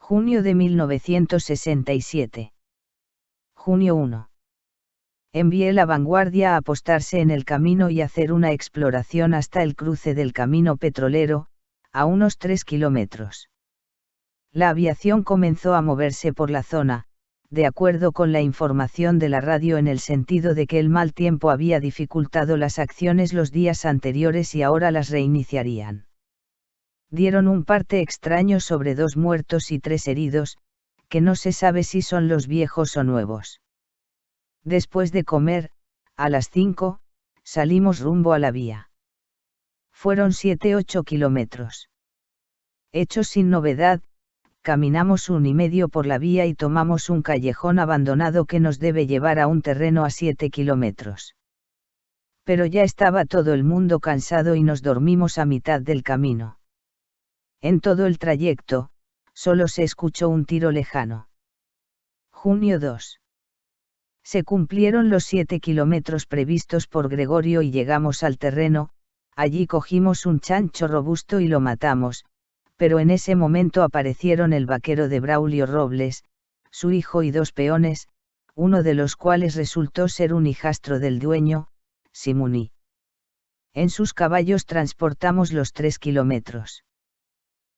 Junio de 1967. Junio 1. Envié la vanguardia a apostarse en el camino y hacer una exploración hasta el cruce del camino petrolero, a unos 3 kilómetros. La aviación comenzó a moverse por la zona, de acuerdo con la información de la radio, en el sentido de que el mal tiempo había dificultado las acciones los días anteriores y ahora las reiniciarían. Dieron un parte extraño sobre 2 muertos y 3 heridos, que no se sabe si son los viejos o nuevos. Después de comer, a las 5, salimos rumbo a la vía. Fueron 7-8 kilómetros. Hechos sin novedad, caminamos 1,5 por la vía y tomamos un callejón abandonado que nos debe llevar a un terreno a 7 kilómetros. Pero ya estaba todo el mundo cansado y nos dormimos a mitad del camino. En todo el trayecto, solo se escuchó un tiro lejano. Junio 2. Se cumplieron los 7 kilómetros previstos por Gregorio y llegamos al terreno. Allí cogimos un chancho robusto y lo matamos, pero en ese momento aparecieron el vaquero de Braulio Robles, su hijo y 2 peones, uno de los cuales resultó ser un hijastro del dueño, Simuní. En sus caballos transportamos los 3 kilómetros.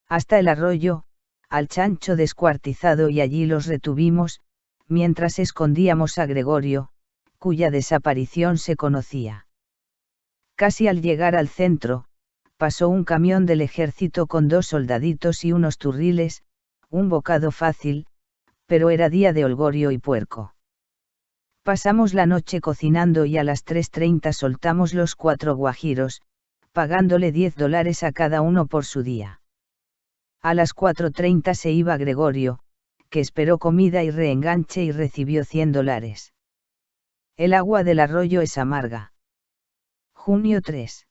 Hasta el arroyo, al chancho descuartizado, y allí los retuvimos, mientras escondíamos a Gregorio, cuya desaparición se conocía. Casi al llegar al centro, pasó un camión del ejército con 2 soldaditos y unos turriles, un bocado fácil, pero era día de holgorio y puerco. Pasamos la noche cocinando y a las 3:30 soltamos los 4 guajiros, pagándole $10 a cada uno por su día. A las 4:30 se iba Gregorio, que esperó comida y reenganche y recibió $100. El agua del arroyo es amarga. Junio 3.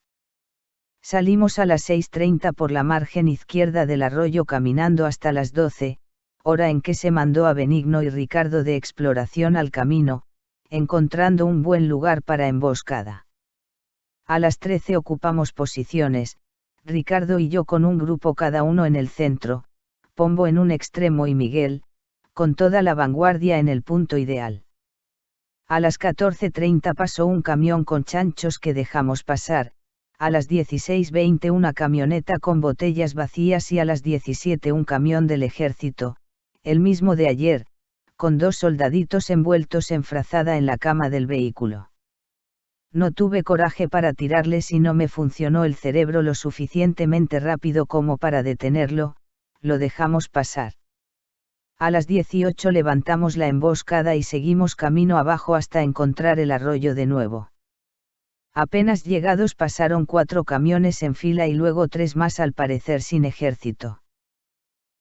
Salimos a las 6:30 por la margen izquierda del arroyo caminando hasta las 12, hora en que se mandó a Benigno y Ricardo de exploración al camino, encontrando un buen lugar para emboscada. A las 13 ocupamos posiciones, Ricardo y yo con un grupo cada uno en el centro, Pombo en un extremo y Miguel, con toda la vanguardia en el punto ideal. A las 14:30 pasó un camión con chanchos que dejamos pasar, a las 16:20 una camioneta con botellas vacías y a las 17 un camión del ejército, el mismo de ayer, con 2 soldaditos envueltos en frazada en la cama del vehículo. No tuve coraje para tirarles y no me funcionó el cerebro lo suficientemente rápido como para detenerlo, lo dejamos pasar. A las 18 levantamos la emboscada y seguimos camino abajo hasta encontrar el arroyo de nuevo. Apenas llegados pasaron 4 camiones en fila y luego 3 más, al parecer sin ejército.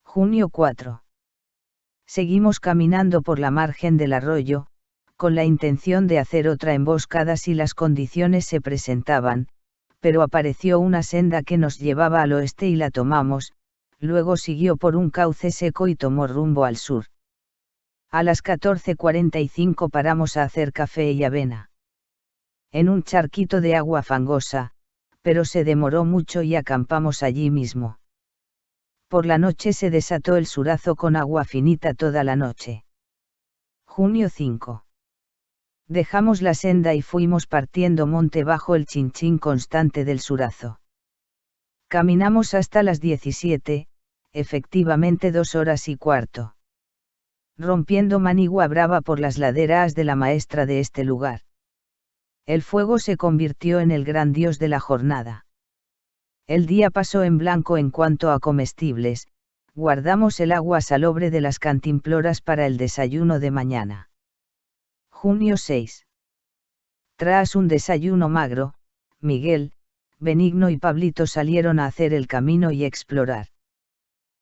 Junio 4. Seguimos caminando por la margen del arroyo, con la intención de hacer otra emboscada si las condiciones se presentaban, pero apareció una senda que nos llevaba al oeste y la tomamos, luego siguió por un cauce seco y tomó rumbo al sur. A las 14:45 paramos a hacer café y avena. En un charquito de agua fangosa, pero se demoró mucho y acampamos allí mismo. Por la noche se desató el surazo con agua finita toda la noche. Junio 5. Dejamos la senda y fuimos partiendo monte bajo el chinchín constante del surazo. Caminamos hasta las 17, efectivamente 2 horas y cuarto. Rompiendo manigua brava por las laderas de la maestra de este lugar. El fuego se convirtió en el gran dios de la jornada. El día pasó en blanco en cuanto a comestibles, guardamos el agua salobre de las cantimploras para el desayuno de mañana. Junio 6. Tras un desayuno magro, Miguel, Benigno y Pablito salieron a hacer el camino y explorar.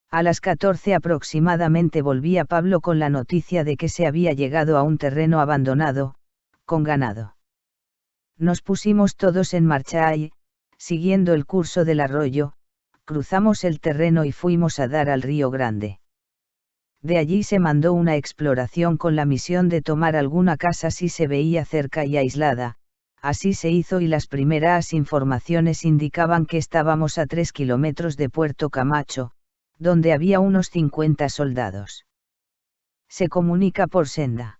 A las 14 aproximadamente volvía Pablo con la noticia de que se había llegado a un terreno abandonado, con ganado. Nos pusimos todos en marcha y, siguiendo el curso del arroyo, cruzamos el terreno y fuimos a dar al Río Grande. De allí se mandó una exploración con la misión de tomar alguna casa si se veía cerca y aislada. Así se hizo y las primeras informaciones indicaban que estábamos a 3 kilómetros de Puerto Camacho, donde había unos 50 soldados. Se comunica por senda.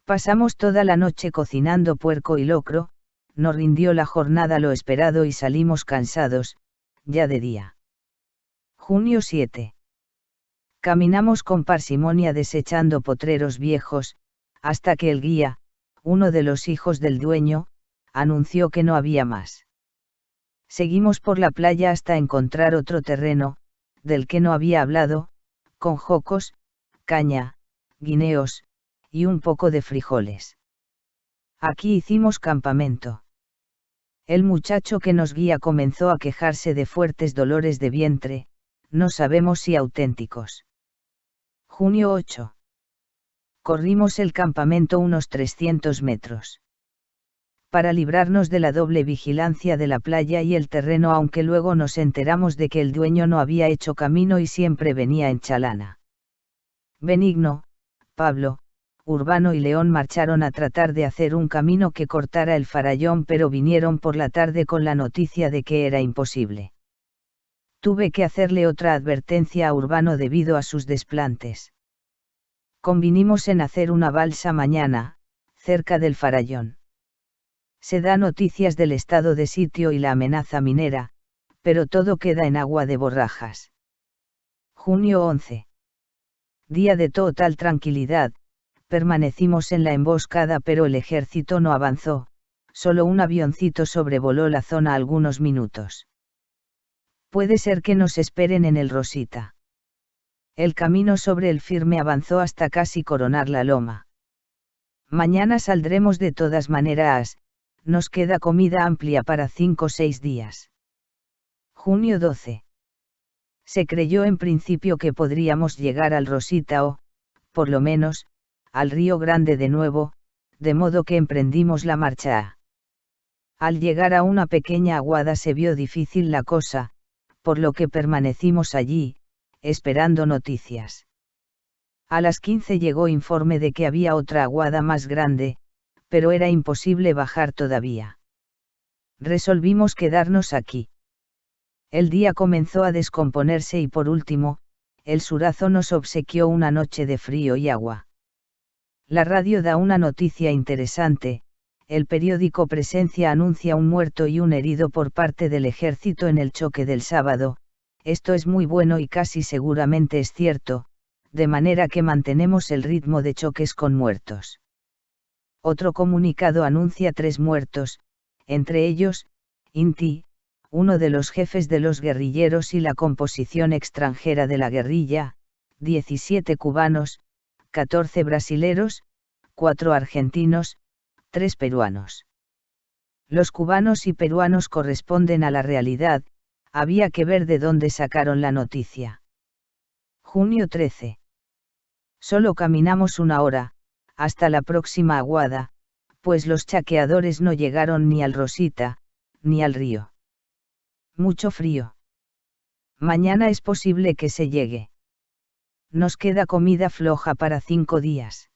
Pasamos toda la noche cocinando puerco y locro, no rindió la jornada lo esperado y salimos cansados, ya de día. Junio 7. Caminamos con parsimonia desechando potreros viejos, hasta que el guía, uno de los hijos del dueño, anunció que no había más. Seguimos por la playa hasta encontrar otro terreno, del que no había hablado, con jocos, caña, guineos, y un poco de frijoles. Aquí hicimos campamento. El muchacho que nos guía comenzó a quejarse de fuertes dolores de vientre, no sabemos si auténticos. Junio 8. Corrimos el campamento unos 300 metros. Para librarnos de la doble vigilancia de la playa y el terreno, aunque luego nos enteramos de que el dueño no había hecho camino y siempre venía en chalana. Benigno, Pablo, Urbano y León marcharon a tratar de hacer un camino que cortara el farallón, pero vinieron por la tarde con la noticia de que era imposible. Tuve que hacerle otra advertencia a Urbano debido a sus desplantes. Convinimos en hacer una balsa mañana, cerca del farallón. Se da noticias del estado de sitio y la amenaza minera, pero todo queda en agua de borrajas. Junio 11. Día de total tranquilidad, permanecimos en la emboscada pero el ejército no avanzó, solo un avioncito sobrevoló la zona algunos minutos. Puede ser que nos esperen en el Rosita. El camino sobre el firme avanzó hasta casi coronar la loma. Mañana saldremos de todas maneras, nos queda comida amplia para 5 o 6 días. Junio 12. Se creyó en principio que podríamos llegar al Rosita o, por lo menos, al Río Grande de nuevo, de modo que emprendimos la marcha. Al llegar a una pequeña aguada se vio difícil la cosa, por lo que permanecimos allí, esperando noticias. A las 15 llegó informe de que había otra aguada más grande, pero era imposible bajar todavía. Resolvimos quedarnos aquí. El día comenzó a descomponerse y por último, el surazo nos obsequió una noche de frío y agua. La radio da una noticia interesante, el periódico Presencia anuncia un muerto y un herido por parte del ejército en el choque del sábado, esto es muy bueno y casi seguramente es cierto, de manera que mantenemos el ritmo de choques con muertos. Otro comunicado anuncia 3 muertos, entre ellos, Inti, uno de los jefes de los guerrilleros y la composición extranjera de la guerrilla, 17 cubanos, 14 brasileros, 4 argentinos, 3 peruanos. Los cubanos y peruanos corresponden a la realidad, había que ver de dónde sacaron la noticia. Junio 13. Solo caminamos 1 hora, hasta la próxima aguada, pues los chaqueadores no llegaron ni al Rosita, ni al río. Mucho frío. Mañana es posible que se llegue. Nos queda comida floja para 5 días.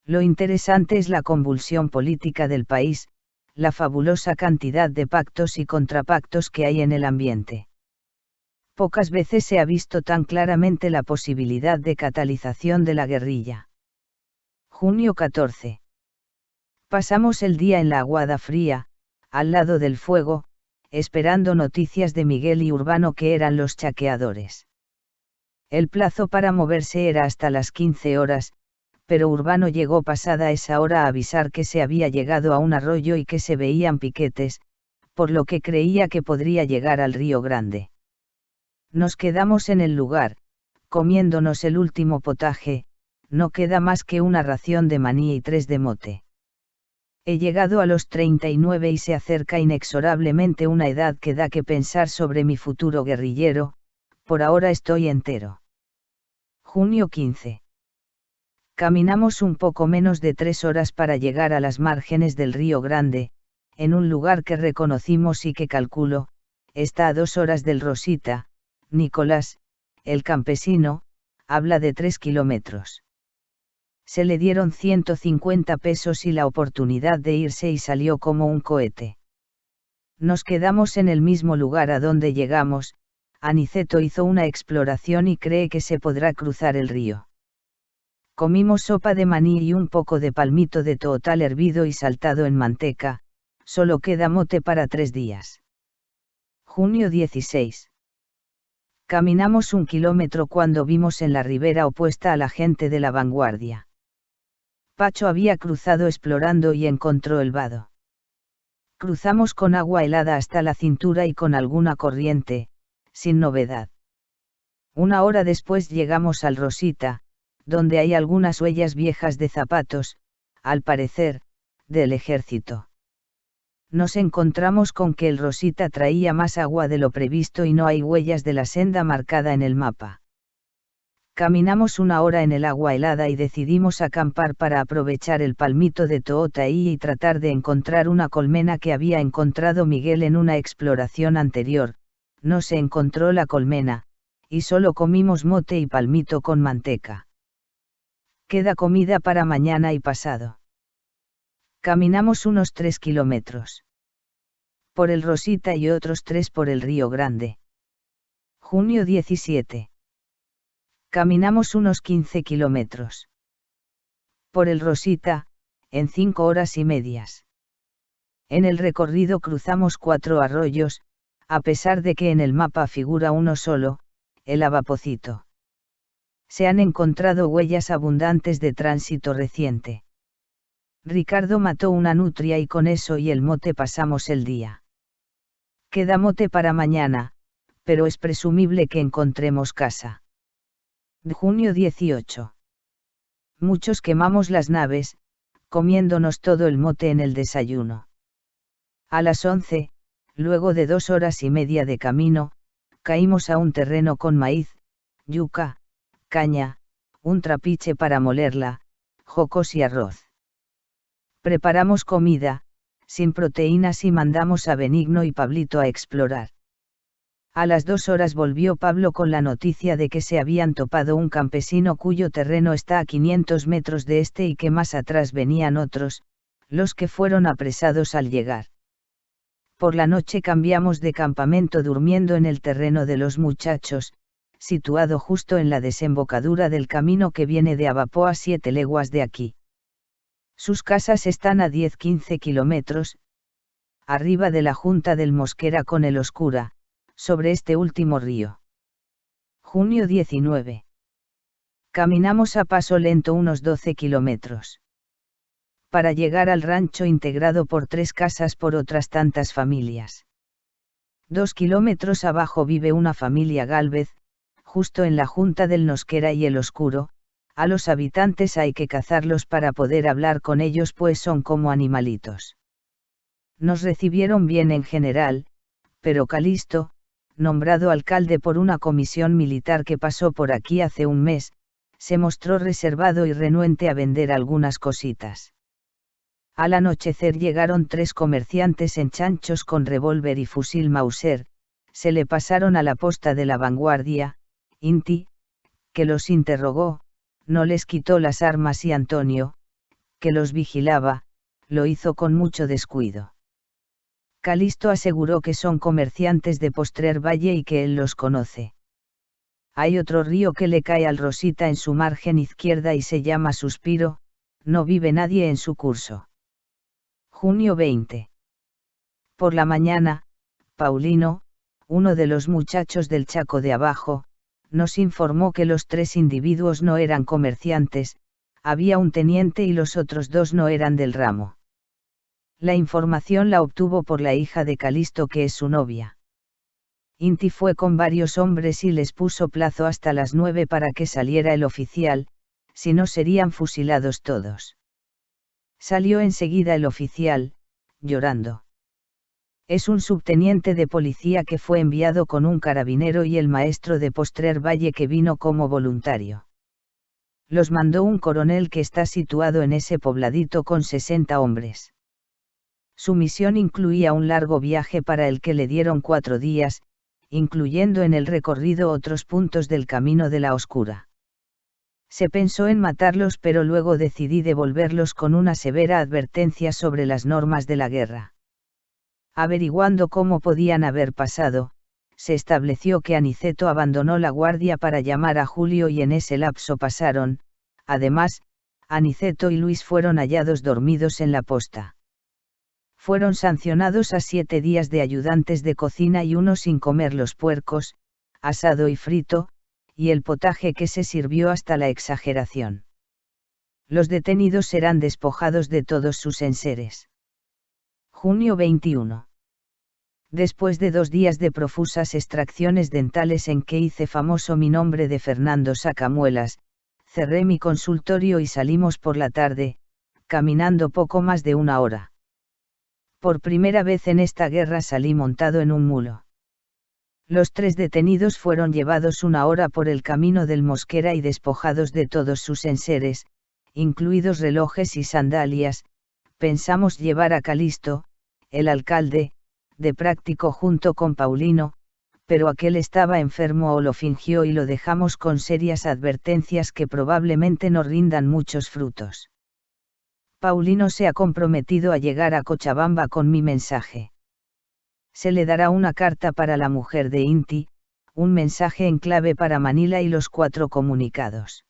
Lo interesante es la convulsión política del país, la fabulosa cantidad de pactos y contrapactos que hay en el ambiente. Pocas veces se ha visto tan claramente la posibilidad de catalización de la guerrilla. Junio 14. Pasamos el día en la aguada fría, al lado del fuego, esperando noticias de Miguel y Urbano, que eran los chaqueadores. El plazo para moverse era hasta las 15 horas, pero Urbano llegó pasada esa hora a avisar que se había llegado a un arroyo y que se veían piquetes, por lo que creía que podría llegar al Río Grande. Nos quedamos en el lugar, comiéndonos el último potaje, no queda más que una ración de maní y 3 de mote. He llegado a los 39 y se acerca inexorablemente una edad que da que pensar sobre mi futuro guerrillero, por ahora estoy entero. Junio 15. Caminamos un poco menos de 3 horas para llegar a las márgenes del Río Grande, en un lugar que reconocimos y que calculo, está a 2 horas del Rosita. Nicolás, el campesino, habla de 3 kilómetros. Se le dieron 150 pesos y la oportunidad de irse y salió como un cohete. Nos quedamos en el mismo lugar a donde llegamos, Aniceto hizo una exploración y cree que se podrá cruzar el río. Comimos sopa de maní y un poco de palmito de tootal hervido y saltado en manteca, solo queda mote para 3 días. Junio 16. Caminamos 1 kilómetro cuando vimos en la ribera opuesta a la gente de la vanguardia. Pacho había cruzado explorando y encontró el vado. Cruzamos con agua helada hasta la cintura y con alguna corriente, sin novedad. 1 hora después llegamos al Rosita, donde hay algunas huellas viejas de zapatos, al parecer, del ejército. Nos encontramos con que el Rosita traía más agua de lo previsto y no hay huellas de la senda marcada en el mapa. Caminamos 1 hora en el agua helada y decidimos acampar para aprovechar el palmito de Tootaí y tratar de encontrar una colmena que había encontrado Miguel en una exploración anterior. No se encontró la colmena, y solo comimos mote y palmito con manteca. Queda comida para mañana y pasado. Caminamos unos 3 kilómetros. Por el Rosita y otros 3 por el Río Grande. Junio 17. Caminamos unos 15 kilómetros. Por el Rosita, en 5 horas y medias. En el recorrido cruzamos 4 arroyos, a pesar de que en el mapa figura uno solo, el Avapocito. Se han encontrado huellas abundantes de tránsito reciente. Ricardo mató una nutria y con eso y el mote pasamos el día. Queda mote para mañana, pero es presumible que encontremos casa. Junio 18. Muchos quemamos las naves, comiéndonos todo el mote en el desayuno. A las 11, luego de 2 horas y media de camino, caímos a un terreno con maíz, yuca, caña, un trapiche para molerla, jocos y arroz. Preparamos comida, sin proteínas y mandamos a Benigno y Pablito a explorar. A las 2 horas volvió Pablo con la noticia de que se habían topado un campesino cuyo terreno está a 500 metros de este y que más atrás venían otros, los que fueron apresados al llegar. Por la noche cambiamos de campamento durmiendo en el terreno de los muchachos, situado justo en la desembocadura del camino que viene de Avapo a 7 leguas de aquí. Sus casas están a 10-15 kilómetros, arriba de la junta del Mosquera con el Oscura, sobre este último río. Junio 19. Caminamos a paso lento unos 12 kilómetros. Para llegar al rancho integrado por 3 casas por otras tantas familias. 2 kilómetros abajo vive una familia Gálvez, justo en la junta del Mosquera y el Oscuro. A los habitantes hay que cazarlos para poder hablar con ellos pues son como animalitos. Nos recibieron bien en general, pero Calisto, nombrado alcalde por una comisión militar que pasó por aquí hace un mes, se mostró reservado y renuente a vender algunas cositas. Al anochecer llegaron 3 comerciantes en chanchos con revólver y fusil Mauser, se le pasaron a la posta de la vanguardia, Inti, que los interrogó, no les quitó las armas y Antonio, que los vigilaba, lo hizo con mucho descuido. Calisto aseguró que son comerciantes de Postrer Valle y que él los conoce. Hay otro río que le cae al Rosita en su margen izquierda y se llama Suspiro, no vive nadie en su curso. Junio 20. Por la mañana, Paulino, uno de los muchachos del Chaco de abajo, nos informó que los 3 individuos no eran comerciantes, había un teniente y los otros 2 no eran del ramo. La información la obtuvo por la hija de Calisto que es su novia. Inti fue con varios hombres y les puso plazo hasta las 9 para que saliera el oficial, si no serían fusilados todos. Salió enseguida el oficial, llorando. Es un subteniente de policía que fue enviado con un carabinero y el maestro de Postrer Valle que vino como voluntario. Los mandó un coronel que está situado en ese pobladito con 60 hombres. Su misión incluía un largo viaje para el que le dieron 4 días, incluyendo en el recorrido otros puntos del camino de la Oscura. Se pensó en matarlos pero luego decidí devolverlos con una severa advertencia sobre las normas de la guerra. Averiguando cómo podían haber pasado, se estableció que Aniceto abandonó la guardia para llamar a Julio y en ese lapso pasaron, además, Aniceto y Luis fueron hallados dormidos en la posta. Fueron sancionados a 7 días de ayudantes de cocina y uno sin comer los puercos, asado y frito, y el potaje que se sirvió hasta la exageración. Los detenidos serán despojados de todos sus enseres. Junio 21. Después de 2 días de profusas extracciones dentales en que hice famoso mi nombre de Fernando Sacamuelas, cerré mi consultorio y salimos por la tarde, caminando poco más de 1 hora. Por primera vez en esta guerra salí montado en un mulo. Los 3 detenidos fueron llevados 1 hora por el camino del Mosquera y despojados de todos sus enseres, incluidos relojes y sandalias. Pensamos llevar a Calisto, el alcalde, de práctico junto con Paulino, pero aquel estaba enfermo o lo fingió y lo dejamos con serias advertencias que probablemente no rindan muchos frutos. Paulino se ha comprometido a llegar a Cochabamba con mi mensaje. Se le dará una carta para la mujer de Inti, un mensaje en clave para Manila y los 4 comunicados.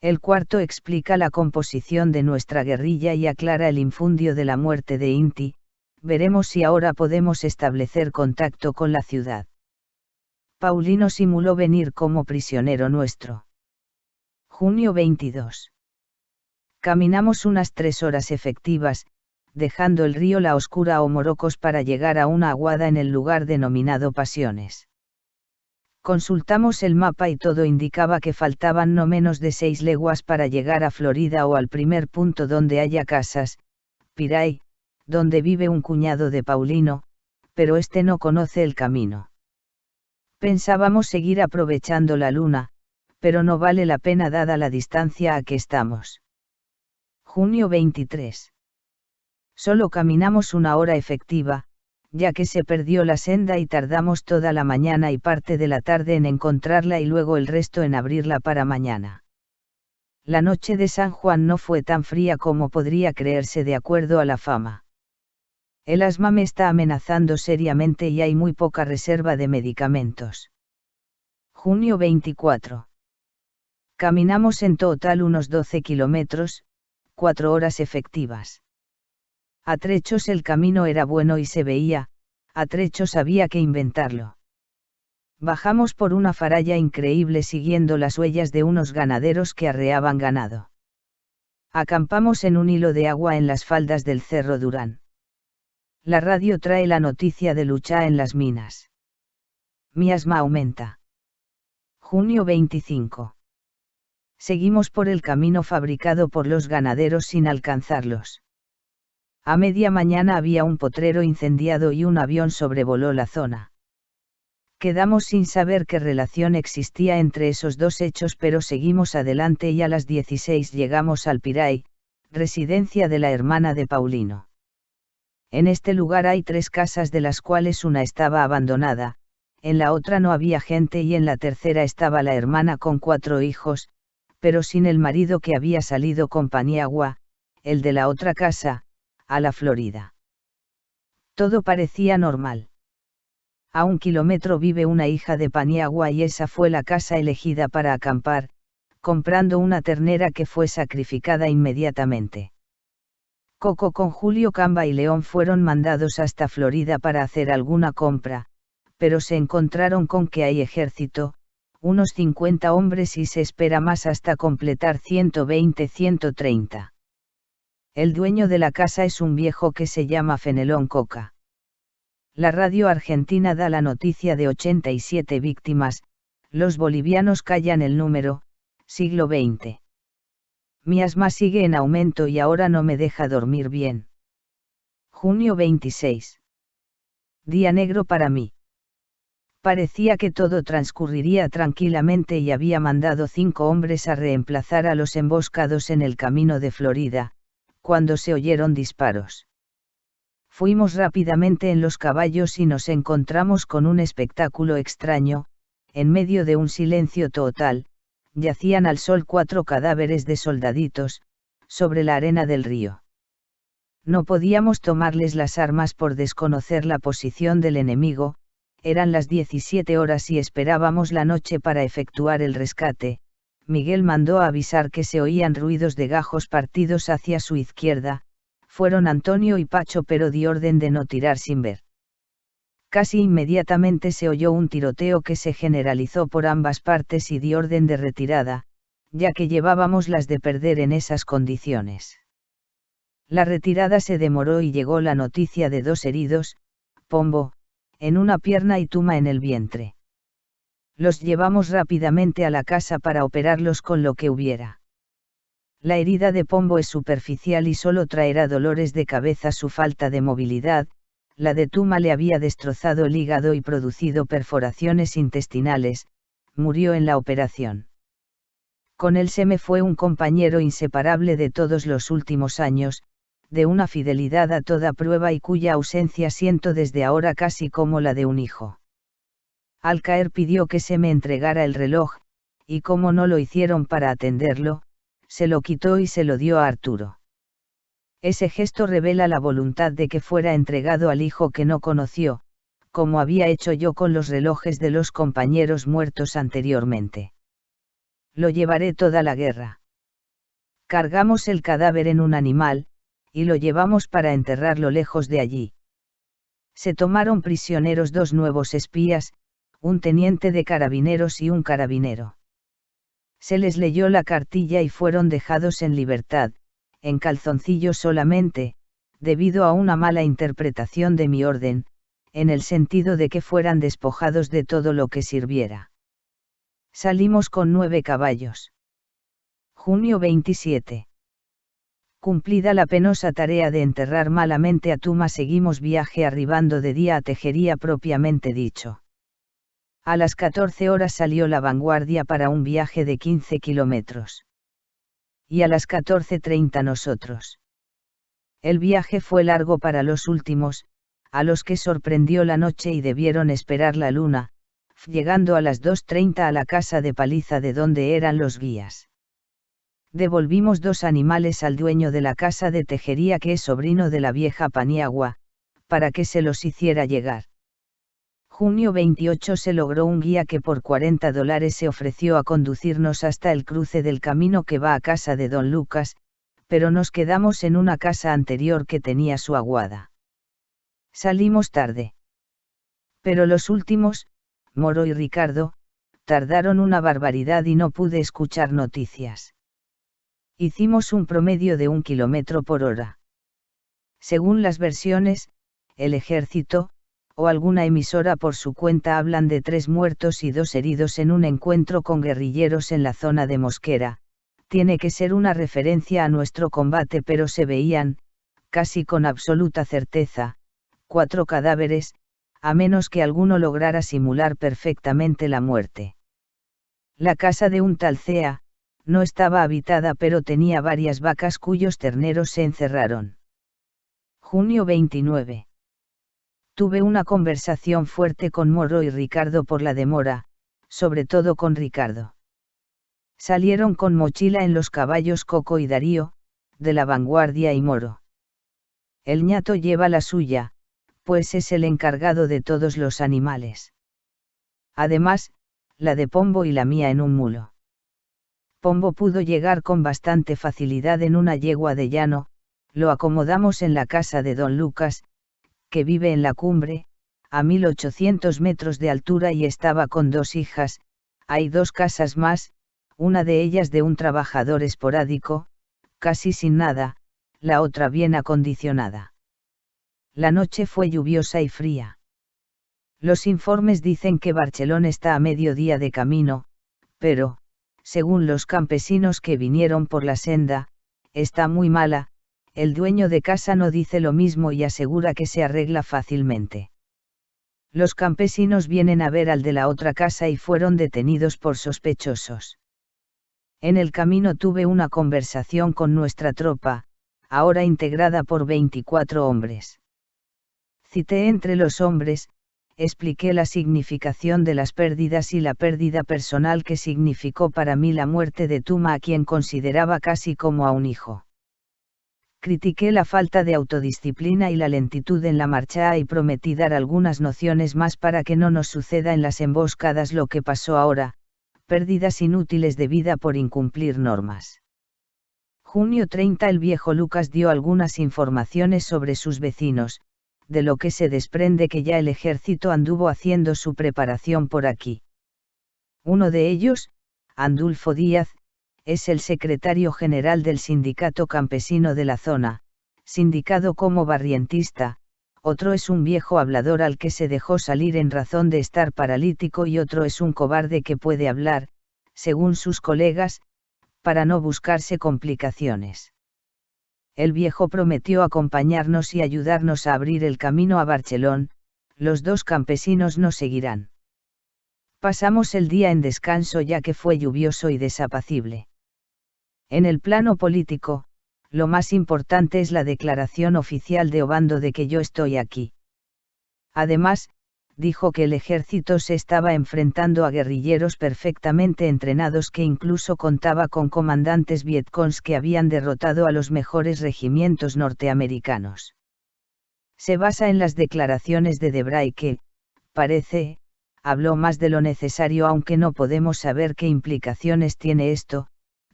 El cuarto explica la composición de nuestra guerrilla y aclara el infundio de la muerte de Inti. Veremos si ahora podemos establecer contacto con la ciudad. Paulino simuló venir como prisionero nuestro. Junio 22. Caminamos unas 3 horas efectivas, dejando el río La Oscura o Morocos para llegar a una aguada en el lugar denominado Pasiones. Consultamos el mapa y todo indicaba que faltaban no menos de 6 leguas para llegar a Florida o al primer punto donde haya casas, Piray, donde vive un cuñado de Paulino, pero este no conoce el camino. Pensábamos seguir aprovechando la luna, pero no vale la pena dada la distancia a que estamos. Junio 23. Solo caminamos 1 hora efectiva, ya que se perdió la senda y tardamos toda la mañana y parte de la tarde en encontrarla y luego el resto en abrirla para mañana. La noche de San Juan no fue tan fría como podría creerse de acuerdo a la fama. El asma me está amenazando seriamente y hay muy poca reserva de medicamentos. Junio 24. Caminamos en total unos 12 kilómetros, 4 horas efectivas. A trechos el camino era bueno y se veía, a trechos había que inventarlo. Bajamos por una faralla increíble siguiendo las huellas de unos ganaderos que arreaban ganado. Acampamos en un hilo de agua en las faldas del Cerro Durán. La radio trae la noticia de lucha en las minas. Mi asma aumenta. Junio 25. Seguimos por el camino fabricado por los ganaderos sin alcanzarlos. A media mañana había un potrero incendiado y un avión sobrevoló la zona. Quedamos sin saber qué relación existía entre esos 2 hechos, pero seguimos adelante y a las 16 llegamos al Piray, residencia de la hermana de Paulino. En este lugar hay 3 casas de las cuales una estaba abandonada, en la otra no había gente y en la tercera estaba la hermana con 4 hijos, pero sin el marido que había salido con Paniagua, el de la otra casa, a la Florida. Todo parecía normal. A 1 kilómetro vive una hija de Paniagua y esa fue la casa elegida para acampar, comprando una ternera que fue sacrificada inmediatamente. Coco con Julio Camba y León fueron mandados hasta Florida para hacer alguna compra, pero se encontraron con que hay ejército, unos 50 hombres y se espera más hasta completar 120-130. El dueño de la casa es un viejo que se llama Fenelón Coca. La radio argentina da la noticia de 87 víctimas, los bolivianos callan el número, siglo XX. Mi asma sigue en aumento y ahora no me deja dormir bien. Junio 26. Día negro para mí. Parecía que todo transcurriría tranquilamente y había mandado 5 hombres a reemplazar a los emboscados en el camino de Florida, cuando se oyeron disparos. Fuimos rápidamente en los caballos y nos encontramos con un espectáculo extraño, en medio de un silencio total, yacían al sol 4 cadáveres de soldaditos, sobre la arena del río. No podíamos tomarles las armas por desconocer la posición del enemigo, eran las 17 horas y esperábamos la noche para efectuar el rescate. Miguel mandó a avisar que se oían ruidos de gajos partidos hacia su izquierda. Fueron Antonio y Pacho, pero di orden de no tirar sin ver. Casi inmediatamente se oyó un tiroteo que se generalizó por ambas partes y di orden de retirada, ya que llevábamos las de perder en esas condiciones. La retirada se demoró y llegó la noticia de 2 heridos, Pombo, en una pierna y Tuma en el vientre. Los llevamos rápidamente a la casa para operarlos con lo que hubiera. La herida de Pombo es superficial y solo traerá dolores de cabeza su falta de movilidad. La de Tuma le había destrozado el hígado y producido perforaciones intestinales, murió en la operación. Con él se me fue un compañero inseparable de todos los últimos años, de una fidelidad a toda prueba y cuya ausencia siento desde ahora casi como la de un hijo. Al caer pidió que se me entregara el reloj, y como no lo hicieron para atenderlo, se lo quitó y se lo dio a Arturo. Ese gesto revela la voluntad de que fuera entregado al hijo que no conoció, como había hecho yo con los relojes de los compañeros muertos anteriormente. Lo llevaré toda la guerra. Cargamos el cadáver en un animal, y lo llevamos para enterrarlo lejos de allí. Se tomaron prisioneros 2 nuevos espías, un teniente de carabineros y un carabinero. Se les leyó la cartilla y fueron dejados en libertad, en calzoncillos solamente, debido a una mala interpretación de mi orden, en el sentido de que fueran despojados de todo lo que sirviera. Salimos con 9 caballos. Junio 27. Cumplida la penosa tarea de enterrar malamente a Tuma, seguimos viaje arribando de día a Tejería propiamente dicho. A las 14 horas salió la Vanguardia para un viaje de 15 kilómetros. Y a las 14:30 nosotros. El viaje fue largo para los últimos, a los que sorprendió la noche y debieron esperar la luna, llegando a las 2:30 a la casa de paliza de donde eran los guías. Devolvimos 2 animales al dueño de la casa de Tejería, que es sobrino de la vieja Paniagua, para que se los hiciera llegar. Junio 28 se logró un guía que por $40 se ofreció a conducirnos hasta el cruce del camino que va a casa de don Lucas, pero nos quedamos en una casa anterior que tenía su aguada. Salimos tarde. Pero los últimos, Moro y Ricardo, tardaron una barbaridad y no pude escuchar noticias. Hicimos un promedio de 1 kilómetro por hora. Según las versiones, el ejército, o alguna emisora por su cuenta, hablan de 3 muertos y 2 heridos en un encuentro con guerrilleros en la zona de Mosquera. Tiene que ser una referencia a nuestro combate, pero se veían, casi con absoluta certeza, 4 cadáveres, a menos que alguno lograra simular perfectamente la muerte. La casa de un tal Cea, no estaba habitada, pero tenía varias vacas cuyos terneros se encerraron. Junio 29. Tuve una conversación fuerte con Moro y Ricardo por la demora, sobre todo con Ricardo. Salieron con mochila en los caballos Coco y Darío, de la Vanguardia, y Moro. El ñato lleva la suya, pues es el encargado de todos los animales. Además, la de Pombo y la mía en un mulo. Pombo pudo llegar con bastante facilidad en una yegua de llano, lo acomodamos en la casa de don Lucas, que vive en la cumbre, a 1800 metros de altura, y estaba con 2 hijas. Hay 2 casas más, una de ellas de un trabajador esporádico, casi sin nada, la otra bien acondicionada. La noche fue lluviosa y fría. Los informes dicen que Barcelona está a mediodía de camino, pero, según los campesinos que vinieron por la senda, está muy mala. El dueño de casa no dice lo mismo y asegura que se arregla fácilmente. Los campesinos vienen a ver al de la otra casa y fueron detenidos por sospechosos. En el camino tuve una conversación con nuestra tropa, ahora integrada por 24 hombres. Cité entre los hombres, expliqué la significación de las pérdidas y la pérdida personal que significó para mí la muerte de Tuma, a quien consideraba casi como a un hijo. Critiqué la falta de autodisciplina y la lentitud en la marcha y prometí dar algunas nociones más para que no nos suceda en las emboscadas lo que pasó ahora, pérdidas inútiles de vida por incumplir normas. Junio 30. El viejo Lucas dio algunas informaciones sobre sus vecinos, de lo que se desprende que ya el ejército anduvo haciendo su preparación por aquí. Uno de ellos, Andulfo Díaz, es el secretario general del sindicato campesino de la zona, sindicado como barrientista. Otro es un viejo hablador al que se dejó salir en razón de estar paralítico y otro es un cobarde que puede hablar, según sus colegas, para no buscarse complicaciones. El viejo prometió acompañarnos y ayudarnos a abrir el camino a Barcelona. Los dos campesinos nos seguirán. Pasamos el día en descanso ya que fue lluvioso y desapacible. En el plano político, lo más importante es la declaración oficial de Obando de que yo estoy aquí. Además, dijo que el ejército se estaba enfrentando a guerrilleros perfectamente entrenados que incluso contaba con comandantes vietcongs que habían derrotado a los mejores regimientos norteamericanos. Se basa en las declaraciones de Debray que, parece, habló más de lo necesario aunque no podemos saber qué implicaciones tiene esto,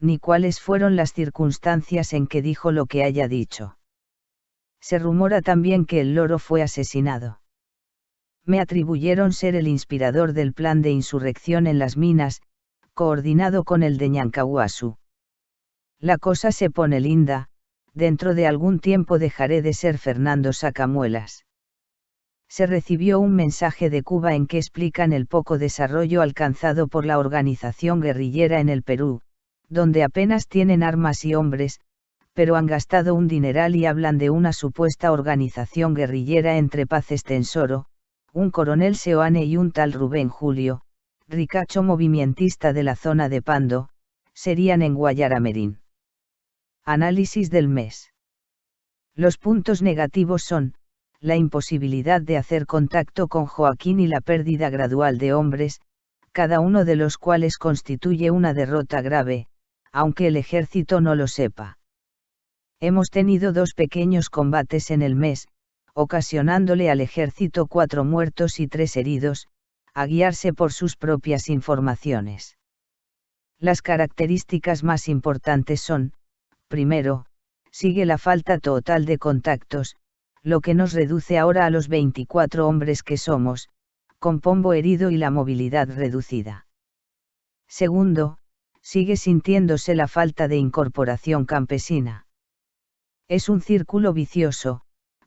ni cuáles fueron las circunstancias en que dijo lo que haya dicho. Se rumora también que el loro fue asesinado. Me atribuyeron ser el inspirador del plan de insurrección en las minas, coordinado con el de Ñancahuasu. La cosa se pone linda, dentro de algún tiempo dejaré de ser Fernando Sacamuelas. Se recibió un mensaje de Cuba en que explican el poco desarrollo alcanzado por la organización guerrillera en el Perú, donde apenas tienen armas y hombres, pero han gastado un dineral y hablan de una supuesta organización guerrillera entre Paz Estensoro, un coronel Seoane y un tal Rubén Julio, ricacho movimentista de la zona de Pando, serían en Guayaramerín. Análisis del mes. Los puntos negativos son, la imposibilidad de hacer contacto con Joaquín y la pérdida gradual de hombres, cada uno de los cuales constituye una derrota grave, aunque el ejército no lo sepa. Hemos tenido 2 pequeños combates en el mes, ocasionándole al ejército 4 muertos y 3 heridos, a guiarse por sus propias informaciones. Las características más importantes son, primero, sigue la falta total de contactos, lo que nos reduce ahora a los 24 hombres que somos, con Pombo herido y la movilidad reducida. Segundo, sigue sintiéndose la falta de incorporación campesina. Es un círculo vicioso.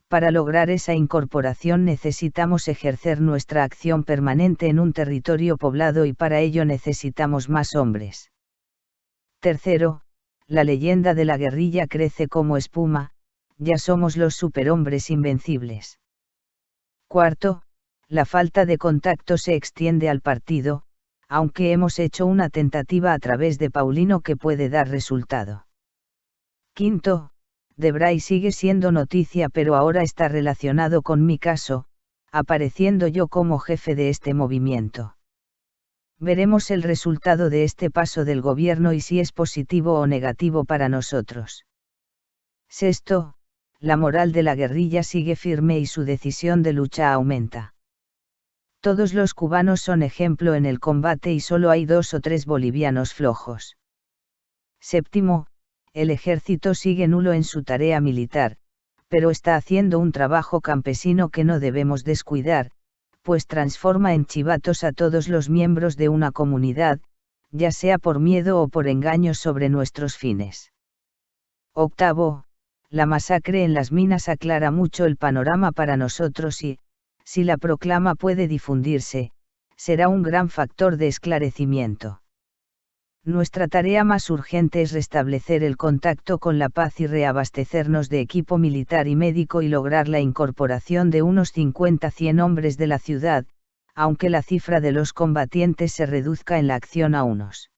Para lograr esa incorporación necesitamos ejercer nuestra acción permanente en un territorio poblado y para ello necesitamos más hombres. Tercero, la leyenda de la guerrilla crece como espuma, ya somos los superhombres invencibles. Cuarto, la falta de contacto se extiende al partido, aunque hemos hecho una tentativa a través de Paulino que puede dar resultado. Quinto, Debray sigue siendo noticia pero ahora está relacionado con mi caso, apareciendo yo como jefe de este movimiento. Veremos el resultado de este paso del gobierno y si es positivo o negativo para nosotros. Sexto, la moral de la guerrilla sigue firme y su decisión de lucha aumenta. Todos los cubanos son ejemplo en el combate y solo hay 2 o 3 bolivianos flojos. Séptimo, el ejército sigue nulo en su tarea militar, pero está haciendo un trabajo campesino que no debemos descuidar, pues transforma en chivatos a todos los miembros de una comunidad, ya sea por miedo o por engaños sobre nuestros fines. Octavo, la masacre en las minas aclara mucho el panorama para nosotros y, si la proclama puede difundirse, será un gran factor de esclarecimiento. Nuestra tarea más urgente es restablecer el contacto con la paz y reabastecernos de equipo militar y médico y lograr la incorporación de unos 50-100 hombres de la ciudad, aunque la cifra de los combatientes se reduzca en la acción a unos